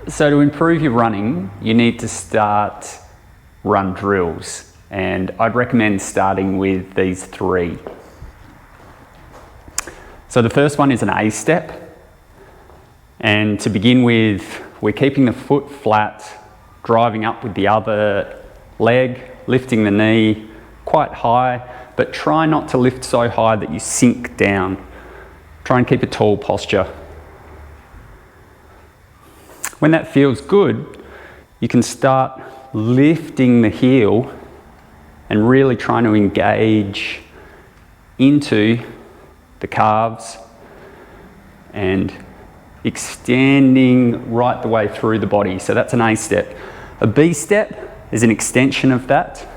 So to improve your running, you need to start run drills, and I'd recommend starting with these 3. So the first one is an A step, and to begin with, we're keeping the foot flat, driving up with the other leg, lifting the knee quite high, but try not to lift so high that you sink down. Try and keep a tall posture. When that feels good, you can start lifting the heel and really trying to engage into the calves and extending right the way through the body. So that's an A step. A B step is an extension of that.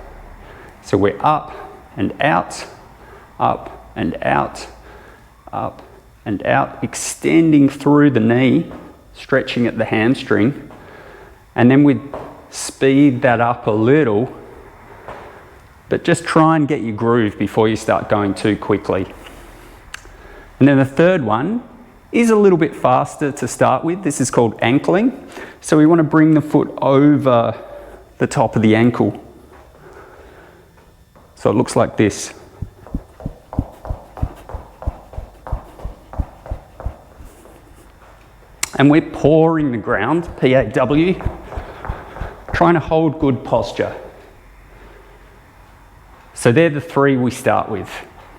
So we're up and out, up and out, up and out, extending through the knee, stretching at the hamstring, and then we speed that up a little, but just try and get your groove before you start going too quickly. And then the third one is a little bit faster to start with. This is called ankling. So we want to bring the foot over the top of the ankle. So it looks like this. And we're pawing the ground, P-A-W, trying to hold good posture. So they're the 3 we start with.